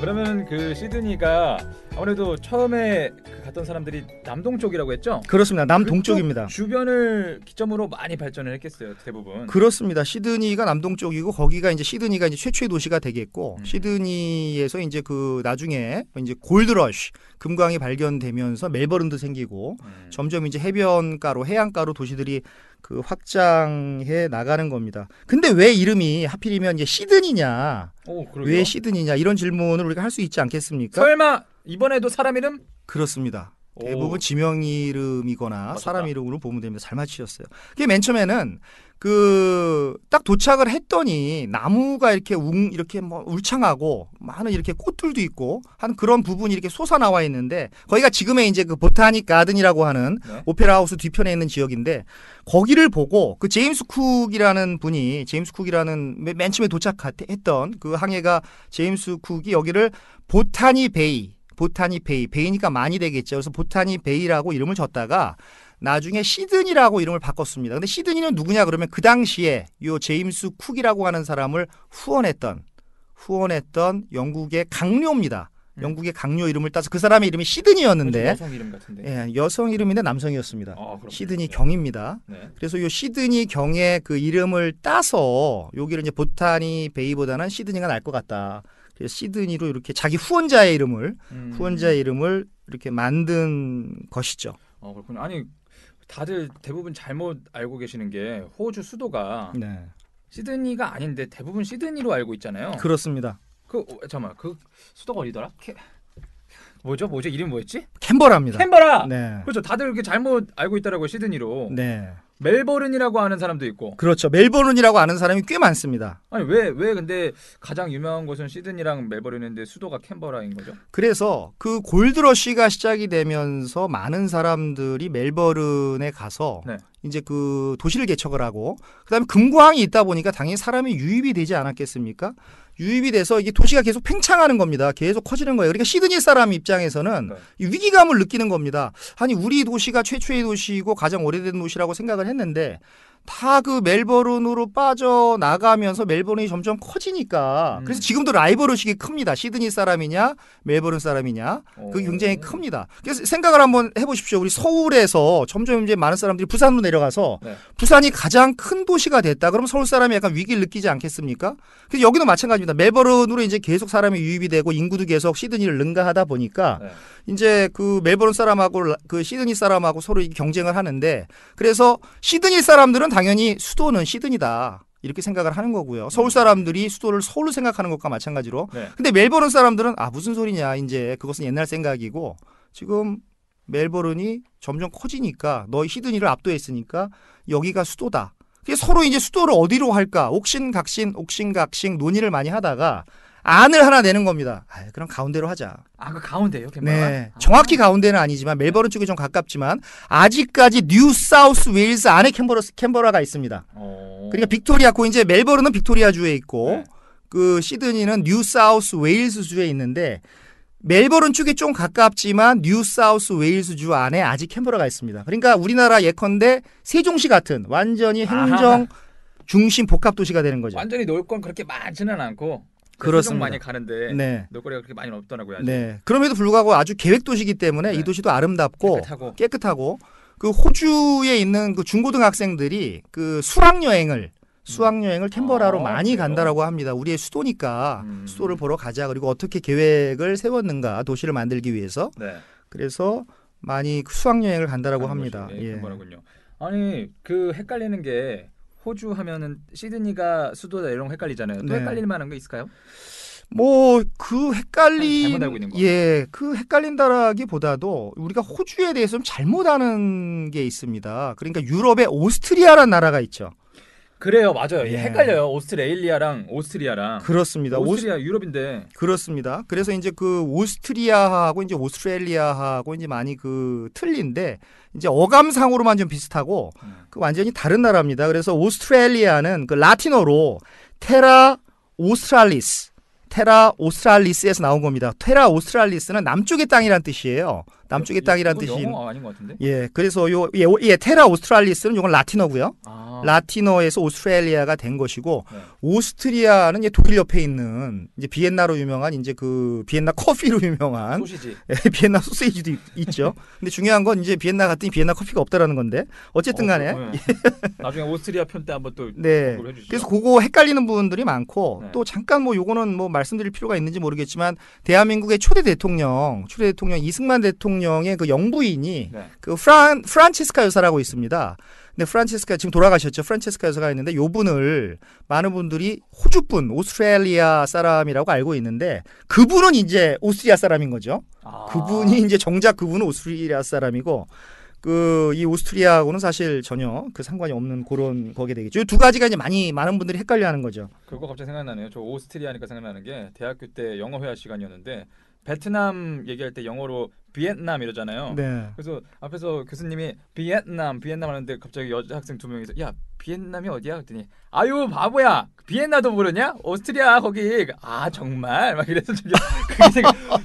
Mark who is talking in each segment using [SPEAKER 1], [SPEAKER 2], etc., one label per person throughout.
[SPEAKER 1] 그러면 그 시드니가 아무래도 처음에 갔던 사람들이 남동쪽이라고 했죠?
[SPEAKER 2] 그렇습니다. 남동쪽입니다.
[SPEAKER 1] 주변을 기점으로 많이 발전을 했겠어요, 대부분.
[SPEAKER 2] 그렇습니다. 시드니가 남동쪽이고 거기가 이제 시드니가 이제 최초의 도시가 되겠고 시드니에서 이제 그 나중에 이제 골드러쉬 금광이 발견되면서 멜버른도 생기고 점점 이제 해변가로 해안가로 도시들이 그 확장해 나가는 겁니다. 근데 왜 이름이 하필이면 이제 시드니냐? 왜 시드니냐? 이런 질문을 우리가 할 수 있지 않겠습니까?
[SPEAKER 1] 설마 이번에도 사람 이름?
[SPEAKER 2] 그렇습니다. 대부분 지명 이름이거나
[SPEAKER 1] 맞았다.
[SPEAKER 2] 사람 이름으로 보면 됩니다. 잘 맞히셨어요. 그게 맨 처음에는 그 딱 도착을 했더니 나무가 이렇게 뭐 울창하고 많은 이렇게 꽃들도 있고 한 그런 부분이 이렇게 솟아 나와 있는데 거기가 지금의 이제 그 보타닉 가든이라고 하는 오페라 하우스 뒤편에 있는 지역인데 거기를 보고 그 제임스 쿡이라는 맨 처음에 도착했던 그 항해가 제임스 쿡이 여기를 보타니 베이니까 많이 되겠죠. 그래서 보타니 베이라고 이름을 줬다가 나중에 시드니라고 이름을 바꿨습니다. 근데 시드니는 누구냐 그러면 그 당시에 요 제임스 쿡이라고 하는 사람을 후원했던 영국의 강요입니다. 영국의 강요 이름을 따서 그 사람의 이름이 시드니였는데
[SPEAKER 1] 여성 이름 같은데.
[SPEAKER 2] 예, 여성 이름인데 남성이었습니다. 시드니
[SPEAKER 1] 네.
[SPEAKER 2] 경입니다.
[SPEAKER 1] 네.
[SPEAKER 2] 그래서 요 시드니 경의 그 이름을 따서 여기를 이제 보타니 베이보다는 시드니가 날 것 같다. 그래서 시드니로 이렇게 자기 후원자의 이름을 이렇게 만든 것이죠.
[SPEAKER 1] 그렇군요. 아니 다들 대부분 잘못 알고 계시는 게 호주 수도가 시드니가 아닌데 대부분 시드니로 알고 있잖아요.
[SPEAKER 2] 그렇습니다.
[SPEAKER 1] 잠깐만 그 수도가 어디더라? 뭐죠? 이름 뭐였지?
[SPEAKER 2] 캔버라입니다.
[SPEAKER 1] 캔버라.
[SPEAKER 2] 네.
[SPEAKER 1] 그렇죠. 다들 이렇게 잘못 알고 있더라고요. 시드니로.
[SPEAKER 2] 네.
[SPEAKER 1] 멜버른이라고 하는 사람도 있고.
[SPEAKER 2] 그렇죠. 멜버른이라고 아는 사람이 꽤 많습니다.
[SPEAKER 1] 아니 왜 근데 가장 유명한 곳은 시드니랑 멜버른인데 수도가 캔버라인 거죠?
[SPEAKER 2] 그래서 그 골드러시가 시작이 되면서 많은 사람들이 멜버른에 가서 이제 그 도시를 개척을 하고 그다음에 금광이 있다 보니까 당연히 사람이 유입이 되지 않았겠습니까? 유입이 돼서 이게 도시가 계속 팽창하는 겁니다. 계속 커지는 거예요. 그러니까 시드니 사람 입장에서는 위기감을 느끼는 겁니다. 아니 우리 도시가 최초의 도시이고 가장 오래된 도시라고 생각을 했는데 다 그 멜버른으로 빠져나가면서 멜버른이 점점 커지니까 그래서 지금도 라이벌 의식이 큽니다. 시드니 사람이냐 멜버른 사람이냐 그게 굉장히 큽니다. 그래서 생각을 한번 해보십시오. 우리 서울에서 점점 이제 많은 사람들이 부산으로 내려가서 부산이 가장 큰 도시가 됐다. 그럼 서울 사람이 약간 위기를 느끼지 않겠습니까? 그래서 여기도 마찬가지입니다. 멜버른으로 이제 계속 사람이 유입이 되고 인구도 계속 시드니를 능가하다 보니까 이제 그 멜버른 사람하고 그 시드니 사람하고 서로 경쟁을 하는데 그래서 시드니 사람들은 당연히 수도는 시드니다. 이렇게 생각을 하는 거고요. 서울 사람들이 수도를 서울로 생각하는 것과 마찬가지로. 근데 멜버른 사람들은 무슨 소리냐. 이제 그것은 옛날 생각이고 지금 멜버른이 점점 커지니까 너희 시드니를 압도했으니까 여기가 수도다. 그래서 서로 이제 수도를 어디로 할까? 옥신각신 논의를 많이 하다가 안을 하나 내는 겁니다. 그럼 가운데로 하자.
[SPEAKER 1] 그 가운데요? 캔버라가?
[SPEAKER 2] 네, 정확히 가운데는 아니지만 멜버른 쪽이 좀 가깝지만 아직까지 뉴 사우스 웨일스 안에 캔버라가 있습니다. 그러니까 빅토리아 이제 멜버른은 빅토리아 주에 있고 그 시드니는 뉴 사우스 웨일스 주에 있는데 멜버른 쪽에 좀 가깝지만 뉴 사우스 웨일스 주 안에 아직 캔버라가 있습니다. 그러니까 우리나라 예컨대 세종시 같은 완전히 행정 중심 복합 도시가 되는 거죠.
[SPEAKER 1] 완전히 놀 건 그렇게 많지는 않고.
[SPEAKER 2] 그렇습니다.
[SPEAKER 1] 많이 가는데 놀거리가 그렇게 많이 없더라고요. 아직.
[SPEAKER 2] 네. 그럼에도 불구하고 아주 계획 도시이기 때문에 이 도시도 아름답고 깨끗하고 그 호주에 있는 그 중고등학생들이 그 수학여행을 캔버라로 많이 간다라고 합니다. 우리의 수도니까 수도를 보러 가자. 그리고 어떻게 계획을 세웠는가 도시를 만들기 위해서. 그래서 많이 수학여행을 간다라고 합니다.
[SPEAKER 1] 캔버라군요. 아니 그 헷갈리는 게 호주 하면은 시드니가 수도다 이런 거 헷갈리잖아요. 또 헷갈릴 만한 거 있을까요?
[SPEAKER 2] 그
[SPEAKER 1] 잘못 알고 있는 거.
[SPEAKER 2] 그 헷갈린다라기보다도 우리가 호주에 대해서 좀 잘못 아는 게 있습니다. 그러니까 유럽에 오스트리아라는 나라가 있죠.
[SPEAKER 1] 그래요, 맞아요. 헷갈려요. 오스트레일리아랑 오스트리아랑.
[SPEAKER 2] 그렇습니다.
[SPEAKER 1] 오스트리아 유럽인데.
[SPEAKER 2] 그렇습니다. 그래서 이제 그 오스트리아하고 이제 오스트레일리아하고 이제 많이 그 틀린데 이제 어감상으로만 좀 비슷하고 그 완전히 다른 나라입니다. 그래서 오스트레일리아는 그 라틴어로 테라 오스트랄리스에서 나온 겁니다. 테라 오스트랄리스는 남쪽의 땅이란 뜻이에요. 남쪽의 땅이란 뜻이.
[SPEAKER 1] 영어 아닌 것 같은데?
[SPEAKER 2] 그래서 테라 오스트랄리스는 이건 라틴어고요. 라티노에서 오스트레일리아가 된 것이고 오스트리아는 이제 독일 옆에 있는 이제 비엔나로 유명한 이제 그 비엔나 커피로 유명한
[SPEAKER 1] 소시지.
[SPEAKER 2] 비엔나 소시지도 있죠. 근데 중요한 건 이제 비엔나 갔더니 비엔나 커피가 없다라는 건데 어쨌든 간에
[SPEAKER 1] 나중에 오스트리아 편 때 한번 또
[SPEAKER 2] 네.
[SPEAKER 1] 해주시죠.
[SPEAKER 2] 그래서 그거 헷갈리는 분들이 많고 또 잠깐 뭐 요거는 뭐 말씀드릴 필요가 있는지 모르겠지만 대한민국의 초대 대통령 이승만 대통령의 그 영부인이 그 프란체스카 여사라고 있습니다. 근데 프란체스카 지금 돌아가셨죠. 프란체스카 여사가 있는데 요 분을 많은 분들이 호주분, 오스트레일리아 사람이라고 알고 있는데 그분은 이제 오스트리아 사람인 거죠. 그분이 이제 정작 그분은 오스트리아 사람이고 그 이 오스트리아하고는 사실 전혀 그 상관이 없는 그런 거게 되겠죠. 두 가지가 이제 많은 분들이 헷갈려하는 거죠.
[SPEAKER 1] 그거 갑자기 생각나네요. 저 오스트리아니까 생각나는 게 대학교 때 영어 회화 시간이었는데 베트남 얘기할 때 영어로 비엔남 이러잖아요.
[SPEAKER 2] 네.
[SPEAKER 1] 그래서 앞에서 교수님이 비엔남 하는데 갑자기 여자 학생 2명이서 야 비엔남이 어디야? 그랬더니 아유 바보야 비엔나도 모르냐? 오스트리아 거기 정말 막 이래서 저기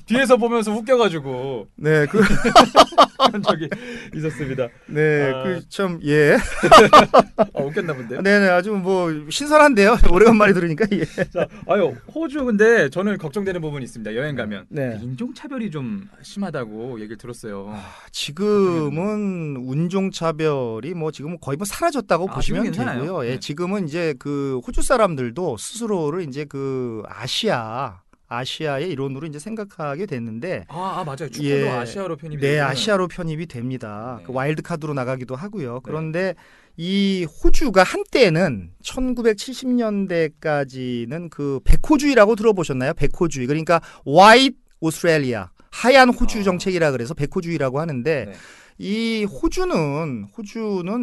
[SPEAKER 1] 뒤에서 보면서 웃겨가지고
[SPEAKER 2] 네 그
[SPEAKER 1] 그런 적이 있었습니다.
[SPEAKER 2] 네 그 참 예.
[SPEAKER 1] 웃겼나 본데요.
[SPEAKER 2] 네네 아주 뭐 신선한데요. 오래간만에 들으니까 예.
[SPEAKER 1] 자, 호주 근데 저는 걱정되는 부분이 있습니다. 여행 가면 인종 차별이 좀 심하다고 얘기를 들었어요.
[SPEAKER 2] 지금은 운종 차별이 뭐 지금 거의 뭐 사라졌다고 보시면 되고요. 예, 지금은 이제 그 호주 사람들도 스스로를 이제 그 아시아의 일원으로 이제 생각하게 됐는데
[SPEAKER 1] 맞아요. 축구도 아시아로 편입이
[SPEAKER 2] 네, 아시아로 편입이 됩니다. 그 와일드 카드로 나가기도 하고요. 그런데 이 호주가 한때는 1970년대까지는 그 백호주의라고 들어보셨나요? 백호주의. 그러니까 화이트 오스트레일리아, 하얀 호주 정책이라 그래서 백호주의라고 하는데 이 호주는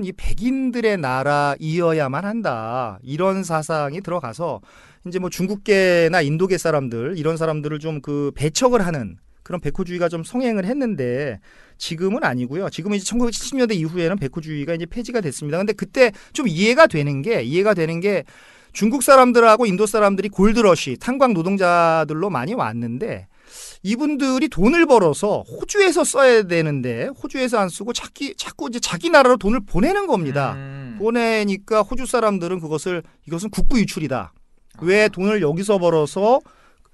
[SPEAKER 2] 이 백인들의 나라이어야만 한다. 이런 사상이 들어가서 이제 뭐 중국계나 인도계 사람들 이런 사람들을 좀 그 배척을 하는 그런 백호주의가 좀 성행을 했는데 지금은 아니고요. 지금은 이제 1970년대 이후에는 백호주의가 이제 폐지가 됐습니다. 근데 그때 좀 이해가 되는 게 중국 사람들하고 인도 사람들이 골드러시, 탄광 노동자들로 많이 왔는데 이분들이 돈을 벌어서 호주에서 써야 되는데 호주에서 안 쓰고 자꾸 이제 자기 나라로 돈을 보내는 겁니다. 보내니까 호주 사람들은 이것은 국부 유출이다. 왜 돈을 여기서 벌어서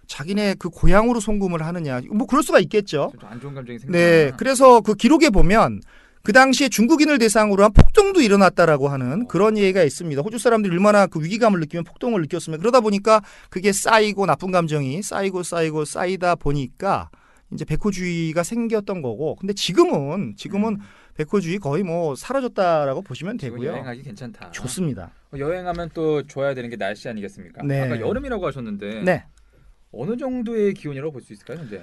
[SPEAKER 2] 자기네 그 고향으로 송금을 하느냐. 뭐 그럴 수가 있겠죠.
[SPEAKER 1] 안 좋은 감정이 생기나.
[SPEAKER 2] 네. 그래서 그 기록에 보면 그 당시에 중국인을 대상으로 한 폭동도 일어났다라고 하는 그런 얘기가 있습니다. 호주 사람들이 얼마나 그 위기감을 느끼면 폭동을 느꼈으면 그러다 보니까 그게 쌓이고 나쁜 감정이 쌓이다 보니까 이제 백호주의가 생겼던 거고. 근데 지금은 백호주의 거의 뭐 사라졌다라고 보시면 되고요.
[SPEAKER 1] 여행하기 괜찮다.
[SPEAKER 2] 좋습니다.
[SPEAKER 1] 여행하면 또 좋아야 되는 게 날씨 아니겠습니까?
[SPEAKER 2] 네.
[SPEAKER 1] 아까 여름이라고 하셨는데
[SPEAKER 2] 네.
[SPEAKER 1] 어느 정도의 기온이라고 볼 수 있을까요, 현재?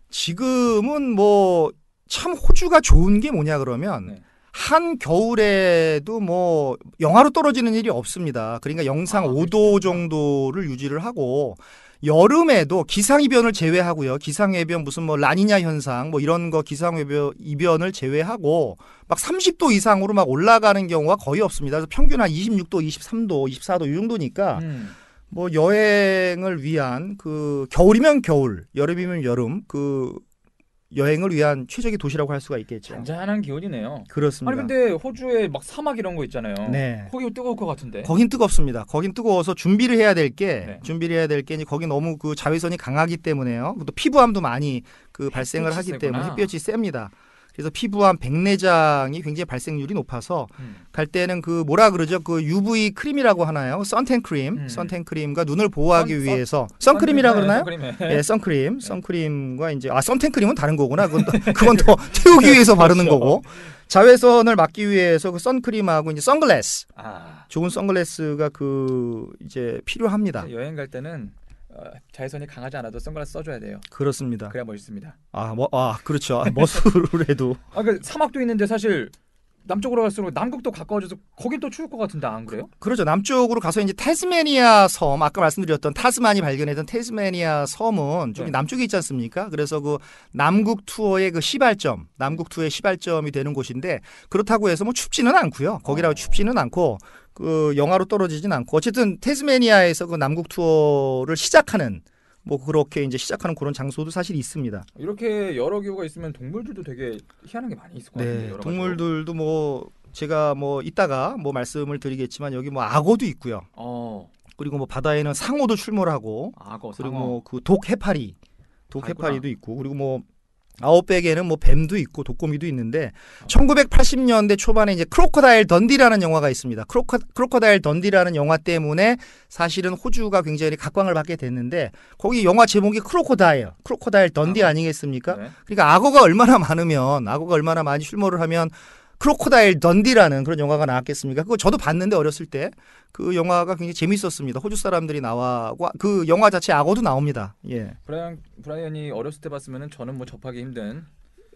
[SPEAKER 2] 지금은 뭐 참 호주가 좋은 게 뭐냐 그러면 한 겨울에도 뭐 영하로 떨어지는 일이 없습니다. 그러니까 영상 5도 정도를 유지를 하고 여름에도 기상이변을 제외하고요. 기상이변 무슨 뭐 라니냐 현상 뭐 이런 거 기상이변을 제외하고 막 30도 이상으로 막 올라가는 경우가 거의 없습니다. 그래서 평균 한 26도, 23도, 24도 이 정도니까 뭐 여행을 위한 그 겨울이면 겨울, 여름이면 여름 그 여행을 위한 최적의 도시라고 할 수가 있겠죠.
[SPEAKER 1] 잔잔한 기온이네요.
[SPEAKER 2] 그렇습니다.
[SPEAKER 1] 아니 근데 호주에 막 사막 이런 거 있잖아요.
[SPEAKER 2] 네.
[SPEAKER 1] 거기 뜨거울 것 같은데.
[SPEAKER 2] 거긴 뜨겁습니다. 거긴 뜨거워서 준비를 해야 될 게 이제 거기 너무 그 자외선이 강하기 때문에요. 또 피부암도 많이 그 발생을 하기 때문에 햇볕이 셉니다. 그래서 피부암, 백내장이 굉장히 발생률이 높아서 갈 때는 그 뭐라 그러죠? 그 UV 크림이라고 하나요? 선텐 크림과 눈을 보호하기 위해서 선크림이라 그러나요? 예, 선크림과 이제 선텐 크림은 다른 거구나. 그건 더 태우기 위해서 바르는 거고. 자외선을 막기 위해서 그 선크림하고 이제 선글라스. 좋은 선글라스가 그 이제 필요합니다.
[SPEAKER 1] 여행 갈 때는 자외선이 강하지 않아도 선글라스 써줘야 돼요.
[SPEAKER 2] 그렇습니다.
[SPEAKER 1] 그래야 멋있습니다.
[SPEAKER 2] 그렇죠. 멋으로 해도.
[SPEAKER 1] 그 사막도 있는데 사실 남쪽으로 갈수록 남극도 가까워져서 거긴 또 추울 것 같은데 안 그래요?
[SPEAKER 2] 그렇죠. 남쪽으로 가서 이제 타스마니아 섬, 아까 말씀드렸던 타스만이 발견했던 타스마니아 섬은 저기 남쪽에 있지 않습니까? 그래서 그 남극 투어의 남극 투어의 시발점이 되는 곳인데 그렇다고 해서 뭐 춥지는 않고요. 거기라고 춥지는 않고 그 영하로 떨어지진 않고 어쨌든 태스메니아에서 그 남극 투어를 시작하는 그런 장소도 사실 있습니다.
[SPEAKER 1] 이렇게 여러 기후가 있으면 동물들도 되게 희한한 게 많이 있을 것 같은데.
[SPEAKER 2] 동물들도 뭐 제가 뭐 이따가 뭐 말씀을 드리겠지만 여기 뭐 악어도 있고요. 그리고 뭐 바다에는 상어도 출몰하고
[SPEAKER 1] 악어,
[SPEAKER 2] 그리고
[SPEAKER 1] 상어.
[SPEAKER 2] 뭐 그 독해파리도 있고 그리고 뭐 아웃백에는 뭐 뱀도 있고 독거미도 있는데 1980년대 초반에 이제 크로커다일 던디라는 영화가 있습니다. 크로커다일 던디라는 영화 때문에 사실은 호주가 굉장히 각광을 받게 됐는데 거기 영화 제목이 크로커다일 던디 아니겠습니까?
[SPEAKER 1] 네.
[SPEAKER 2] 그러니까 악어가 얼마나 많이 출몰을 하면 크로커다일 던디라는 그런 영화가 나왔겠습니까? 그거 저도 봤는데 어렸을 때 그 영화가 굉장히 재밌었습니다. 호주 사람들이 나와고 그 영화 자체 악어도 나옵니다. 예.
[SPEAKER 1] 브라이언이 어렸을 때 봤으면은 저는 뭐 접하기 힘든.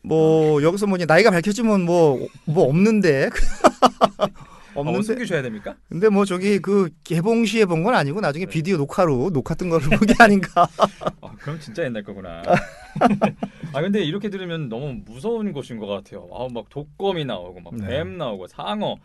[SPEAKER 2] 뭐 여기서 뭐 나이가 밝혀지면 뭐 없는데
[SPEAKER 1] 없는데 숨기셔야 됩니까?
[SPEAKER 2] 근데 뭐 저기 그 개봉 시에 본 건 아니고 나중에 비디오 녹화 뜬 거를 본 게 아닌가.
[SPEAKER 1] 그럼 진짜 옛날 거구나. 근데 이렇게 들으면 너무 무서운 곳인 것 같아요. 막 독거미 나오고 막 뱀 나오고 상어.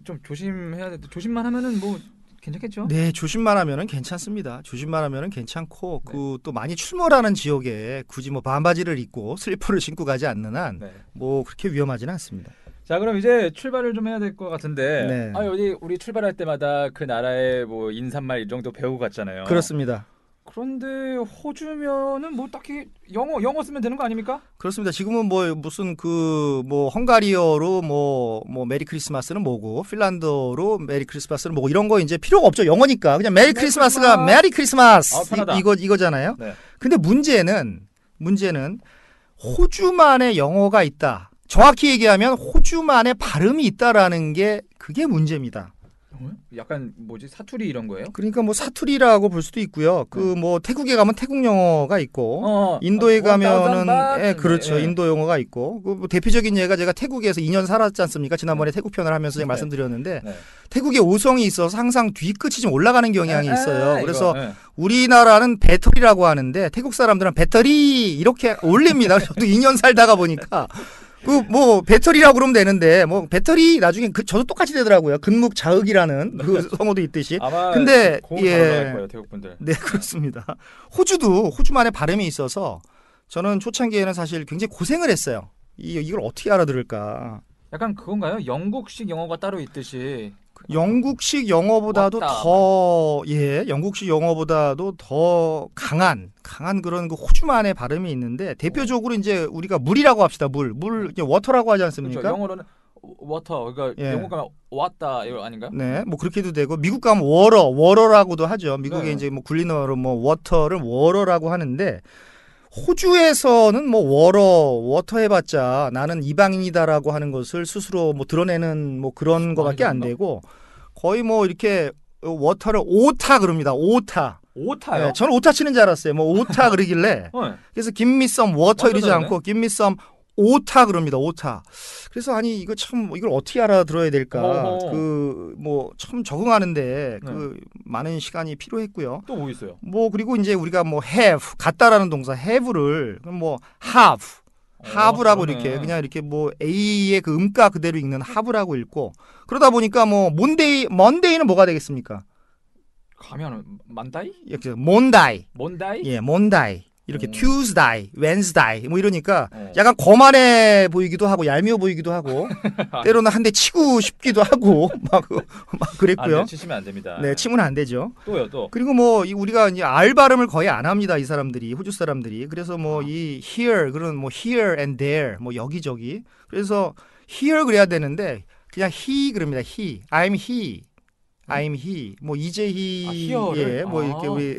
[SPEAKER 1] 좀 조심해야 돼. 조심만 하면은 뭐 괜찮겠죠?
[SPEAKER 2] 네, 조심만 하면은 괜찮습니다. 조심만 하면은 괜찮고 그 또 많이 출몰하는 지역에 굳이 뭐 반바지를 입고 슬리퍼를 신고 가지 않는 한 뭐 그렇게 위험하지는 않습니다.
[SPEAKER 1] 자, 그럼 이제 출발을 좀 해야 될 것 같은데.
[SPEAKER 2] 네.
[SPEAKER 1] 어디 우리 출발할 때마다 그 나라의 뭐 인사말 이 정도 배우고 갔잖아요.
[SPEAKER 2] 그렇습니다.
[SPEAKER 1] 그런데 호주면은 뭐 딱히 영어 쓰면 되는 거 아닙니까?
[SPEAKER 2] 그렇습니다. 지금은 뭐 무슨 그 뭐 헝가리어로 뭐 메리 크리스마스는 뭐고 핀란드어로 메리 크리스마스는 뭐고 이런 거 이제 필요가 없죠. 영어니까 그냥 메리 크리스마스가 메리 크리스마스 이거잖아요.
[SPEAKER 1] 네.
[SPEAKER 2] 근데 문제는 호주만의 영어가 있다. 정확히 얘기하면 호주만의 발음이 있다라는 게 그게 문제입니다.
[SPEAKER 1] 약간 사투리 이런 거예요?
[SPEAKER 2] 그러니까 뭐 사투리라고 볼 수도 있고요. 그 뭐 태국에 가면 태국 영어가 있고 인도에 가면은 그렇죠. 인도 영어가 있고 그 대표적인 예가 제가 태국에서 2년 살았지 않습니까? 지난번에 태국 편을 하면서 제가 말씀드렸는데 태국에 오성이 있어서 항상 뒤끝이 좀 올라가는 경향이 있어요. 그래서 우리나라는 배터리라고 하는데 태국 사람들은 배터리 이렇게 올립니다. 저도 2년 살다가 보니까 그 뭐 배터리라고 그러면 되는데 뭐 배터리 나중에 저도 똑같이 되더라고요. 근묵자흑이라는 그 성어도 있듯이. 근데
[SPEAKER 1] 거예요, 태국 분들.
[SPEAKER 2] 네, 그렇습니다. 호주만의 발음이 있어서 저는 초창기에는 사실 굉장히 고생을 했어요. 이걸 어떻게 알아들을까?
[SPEAKER 1] 약간 그건가요? 영국식 영어가 따로 있듯이.
[SPEAKER 2] 영국식 영어보다도 영국식 영어보다도 더 강한 그런 그 호주만의 발음이 있는데 대표적으로 이제 우리가 물이라고 합시다. 물 워터라고 하지 않습니까?
[SPEAKER 1] 그렇죠. 영어로는 워터. 그러니까 영국 가면 왔다 이거 아닌가요?
[SPEAKER 2] 네, 뭐 그렇게도 되고 미국 가면 워러라고도 하죠. 미국에 이제 뭐 굴리너로 뭐 워터를 워러라고 하는데 호주에서는 뭐 워터 해봤자 나는 이방인이다라고 하는 것을 스스로 뭐 드러내는 뭐 그런 거밖에 안 되고 거의 뭐 이렇게 워터를 오타 그럽니다.
[SPEAKER 1] 오타요?
[SPEAKER 2] 네, 저는 오타 치는 줄 알았어요. 뭐 오타 그러길래 그래서 give me some water 이러지 않고 give me some 오타 그럽니다. 오타. 그래서 아니 이거 참 이걸 어떻게 알아들어야 될까? 그 뭐 처음 적응하는데 그 많은 시간이 필요했고요.
[SPEAKER 1] 또 뭐 있어요?
[SPEAKER 2] 뭐 그리고 이제 우리가 뭐 have 갖다라는 동사 have를 뭐 have라고 이렇게 그냥 이렇게 뭐 A의 그 음가 그대로 읽는 have라고 읽고 그러다 보니까 뭐 monday는 뭐가 되겠습니까?
[SPEAKER 1] 가면 만다이?
[SPEAKER 2] 몬다이. 예, 몬다이. 이렇게 Tuesday, Wednesday 뭐 이러니까 약간 거만해 보이기도 하고 얄미워 보이기도 하고 때로는 한 대 치고 싶기도 하고 막 그랬고요.
[SPEAKER 1] 치시면 안 됩니다.
[SPEAKER 2] 네, 치면 안 되죠.
[SPEAKER 1] 또.
[SPEAKER 2] 그리고 뭐 우리가 이제 R 발음을 거의 안 합니다. 이 사람들이 호주 사람들이. 그래서 뭐 이 here 그런 뭐 here and there 뭐 여기저기. 그래서 here 그래야 되는데 그냥 he 그럽니다. I'm he. 뭐 이제 he. 뭐 이렇게 우리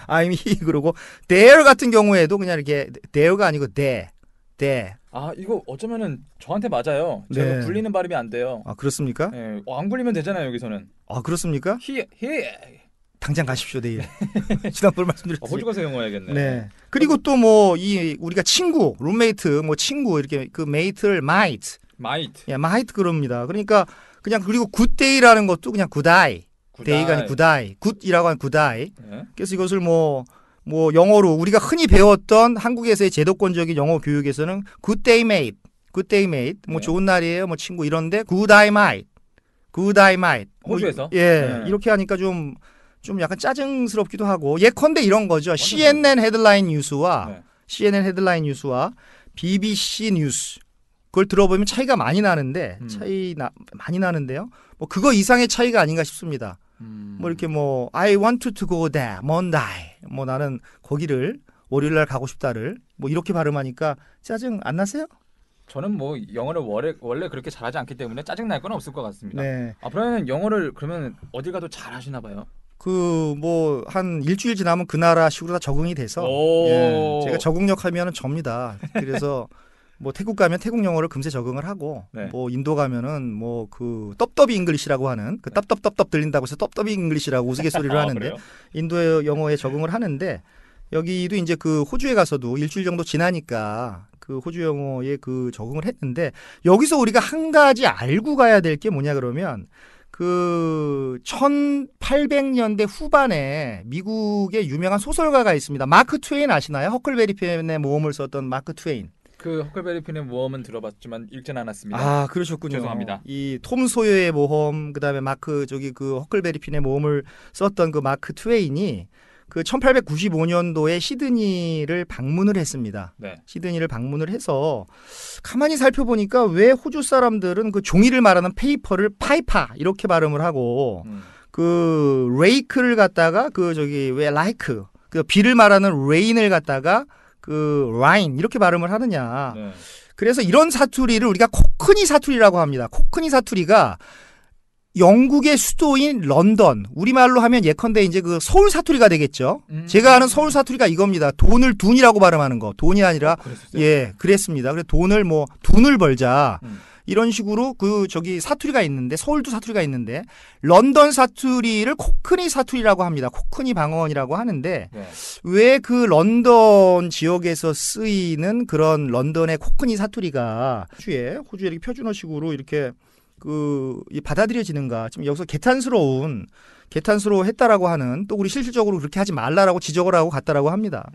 [SPEAKER 2] I'm he 그러고 there 같은 경우에도 그냥 이렇게 there가 아니고 there.
[SPEAKER 1] 이거 어쩌면은 저한테 맞아요. 제가 굴리는 발음이 안 돼요.
[SPEAKER 2] 그렇습니까?
[SPEAKER 1] 네. 안 굴리면 되잖아요, 여기서는.
[SPEAKER 2] 그렇습니까?
[SPEAKER 1] he.
[SPEAKER 2] 당장 가십시오, 내일. 지난번에 말씀드렸듯이.
[SPEAKER 1] 호주 가서 영어 해야겠네.
[SPEAKER 2] 네. 그리고 또 뭐 이 우리가 친구, 룸메이트, 뭐 친구 이렇게 그 mate를 might. 예, might 그럽니다. 그러니까 그냥 그리고 굿데이라는 것도 그냥 굿아이. 데이가 아니고 굿아이. 굿이라고 하는 굿아이. 그래서 이것을 뭐 영어로 우리가 흔히 배웠던 한국에서의 제도권적인 영어 교육에서는 굿데이 메이트. 뭐 좋은 날이에요. 뭐 친구 이런데 굿아이 마이트.
[SPEAKER 1] 호주에서?
[SPEAKER 2] 이렇게 하니까 좀 약간 짜증스럽기도 하고 예컨대 이런 거죠. CNN 헤드라인 뉴스와 BBC 뉴스 그걸 들어보면 차이가 많이 나는데 많이 나는데요. 뭐 그거 이상의 차이가 아닌가 싶습니다. 뭐 이렇게 뭐 I want to go there, Monday. 뭐 나는 거기를 월요일 날 가고 싶다를 뭐 이렇게 발음하니까 짜증 안 나세요?
[SPEAKER 1] 저는 뭐 영어를 원래 그렇게 잘하지 않기 때문에 짜증 날 건 없을 것 같습니다.
[SPEAKER 2] 네.
[SPEAKER 1] 앞으로는 영어를 그러면 어딜 가도 잘 하시나 봐요.
[SPEAKER 2] 그 뭐 한 일주일 지나면 그 나라 식으로 다 적응이 돼서 제가 적응력 하면은 접니다. 그래서 뭐 태국 가면 태국 영어를 금세 적응을 하고 뭐 인도 가면은 뭐 그 떡더비 잉글리시라고 하는 그 떡떡떡떡 들린다고 해서 떡더비 잉글리시라고 우스갯소리를 하는데 인도의 영어에 적응을 하는데 여기도 이제 그 호주에 가서도 일주일 정도 지나니까 그 호주 영어에 그 적응을 했는데 여기서 우리가 한 가지 알고 가야 될 게 뭐냐 그러면 그 1800년대 후반에 미국의 유명한 소설가가 있습니다. 마크 트웨인 아시나요? 허클베리 핀의 모험을 썼던 마크 트웨인.
[SPEAKER 1] 그 허클베리 핀의 모험은 들어봤지만 읽진 않았습니다.
[SPEAKER 2] 아, 그러셨군요.
[SPEAKER 1] 죄송합니다.
[SPEAKER 2] 이 톰 소여의 모험, 그다음에 그 허클베리 핀의 모험을 썼던 그 마크 트웨인이 그 1895년도에 시드니를 방문을 했습니다.
[SPEAKER 1] 네.
[SPEAKER 2] 시드니를 방문을 해서 가만히 살펴보니까 왜 호주 사람들은 그 종이를 말하는 페이퍼를 파이파 이렇게 발음을 하고 그 레이크를 갖다가 그 저기 왜 라이크 그 비를 말하는 레인을 갖다가 그 라인 이렇게 발음을 하느냐.
[SPEAKER 1] 네.
[SPEAKER 2] 그래서 이런 사투리를 우리가 코크니 사투리라고 합니다. 코크니 사투리가 영국의 수도인 런던, 우리말로 하면 예컨대 이제 그 서울 사투리가 되겠죠. 제가 아는 서울 사투리가 이겁니다. 돈을 둔이라고 발음하는 거. 돈이 아니라 그랬습니다. 그래서 돈을 벌자. 이런 식으로 그 저기 사투리가 있는데 서울도 사투리가 있는데 런던 사투리를 코크니 사투리라고 합니다. 코크니 방언이라고 하는데 왜 그 런던 지역에서 쓰이는 그런 런던의 코크니 사투리가 호주에 이렇게 표준어식으로 이렇게 받아들여지는가? 지금 여기서 개탄스러워했다라고 하는 또 우리 실질적으로 그렇게 하지 말라라고 지적을 하고 갔다라고 합니다.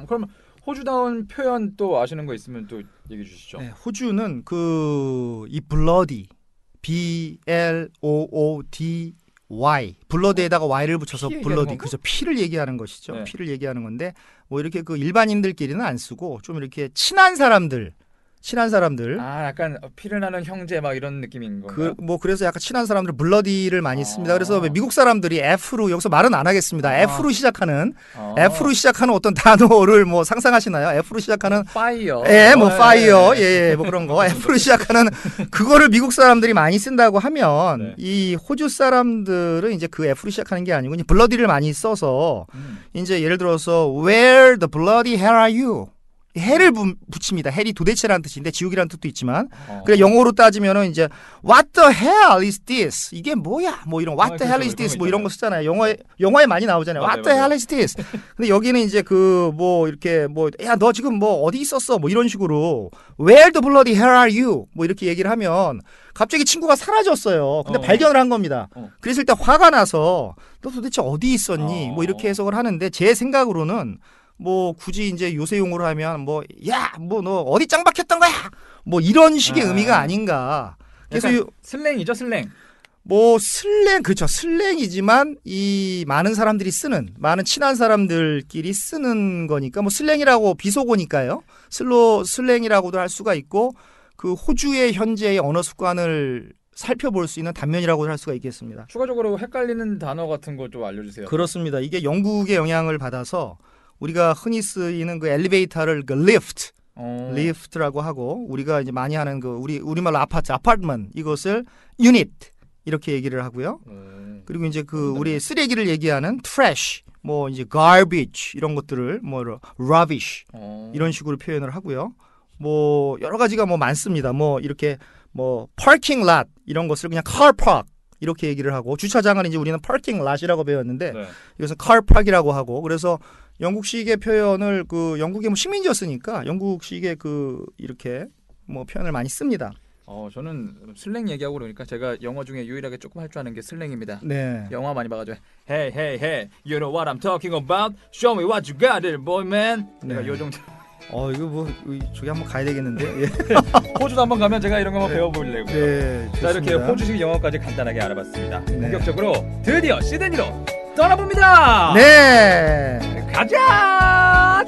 [SPEAKER 1] 그럼 호주다운 표현 또 아시는 거 있으면 또 얘기해 주시죠.
[SPEAKER 2] 네, 호주는 이 bloody, B-L-O-O-D-Y, 블러드에다가 Y를 붙여서 블러디, 그죠? 피를 얘기하는 것이죠. 네. 피를 얘기하는 건데 뭐 이렇게 그 일반인들끼리는 안 쓰고 좀 이렇게 친한 사람들.
[SPEAKER 1] 약간 피를 나는 형제 막 이런 느낌인 건가요?
[SPEAKER 2] 그래서 약간 친한 사람들 블러디를 많이 씁니다. 그래서 미국 사람들이 F로 여기서 말은 안 하겠습니다. F로 시작하는 어떤 단어를 뭐 상상하시나요? F로 시작하는
[SPEAKER 1] 파이어.
[SPEAKER 2] 파이어. 뭐 그런 거. F로 시작하는 그거를 미국 사람들이 많이 쓴다고 하면 이 호주 사람들은 이제 그 F로 시작하는 게 아니고 블러디를 많이 써서 이제 예를 들어서 Where the bloody hell are you? 헬을 붙입니다. 헬이 도대체라는 뜻인데 지옥이라는 뜻도 있지만 그래 영어로 따지면은 이제 What the hell is this? 이게 뭐야? 뭐 이런 What the hell is this? 뭐 이런 거 쓰잖아요. 영화에 많이 나오잖아요. What the hell is this? 근데 여기는 이제 야 너 지금 뭐 어디 있었어? 뭐 이런 식으로 Where the bloody hell are you? 뭐 이렇게 얘기를 하면 갑자기 친구가 사라졌어요. 근데 발견을 한 겁니다. 그랬을 때 화가 나서 너 도대체 어디 있었니? 뭐 이렇게 해석을 하는데 제 생각으로는 뭐 굳이 이제 요새 용어로 하면 너 어디 짱 박혔던 거야? 뭐 이런 식의 의미가 아닌가.
[SPEAKER 1] 그래서 슬랭이죠, 슬랭.
[SPEAKER 2] 그렇죠. 슬랭이지만 이 많은 사람들이 쓰는, 많은 친한 사람들끼리 쓰는 거니까 뭐 슬랭이라고 비속어니까요. 슬랭이라고도 할 수가 있고 그 호주의 현재의 언어 습관을 살펴볼 수 있는 단면이라고 할 수가 있겠습니다.
[SPEAKER 1] 추가적으로 헷갈리는 단어 같은 거 좀 알려주세요.
[SPEAKER 2] 그렇습니다. 이게 영국의 영향을 받아서 우리가 흔히 쓰이는 그 엘리베이터를 리프트라고 하고 우리가 이제 많이 하는 우리말로 아파트먼 이것을 유닛 이렇게 얘기를 하고요. 그리고 이제 우리 쓰레기를 얘기하는 trash, 뭐 이제 garbage 이런 것들을 rubbish 이런 식으로 표현을 하고요. 뭐 여러 가지가 많습니다. 이렇게 parking lot 이런 것을 그냥 car park 이렇게 얘기를 하고 주차장은 이제 우리는 parking lot이라고 배웠는데 이것은 car park이라고 하고 그래서 영국식의 표현을 영국이 식민지였으니까 영국식의 이렇게 표현을 많이 씁니다.
[SPEAKER 1] 저는 슬랭 얘기하고 그러니까 제가 영어 중에 유일하게 조금 할 줄 아는 게 슬랭입니다.
[SPEAKER 2] 네.
[SPEAKER 1] 영화 많이 봐가지고 Hey, you know what I'm talking about? Show me what you got, boy man. 내가 요 정도.
[SPEAKER 2] 이거 저기 한번 가야 되겠는데.
[SPEAKER 1] 호주도 한번 가면 제가 이런 거 한번 배워보려고요.
[SPEAKER 2] 네,
[SPEAKER 1] 자, 이렇게 호주식 영어까지 간단하게 알아봤습니다. 본격적으로 드디어 시드니로 떠나봅니다.
[SPEAKER 2] 네.
[SPEAKER 1] 가자.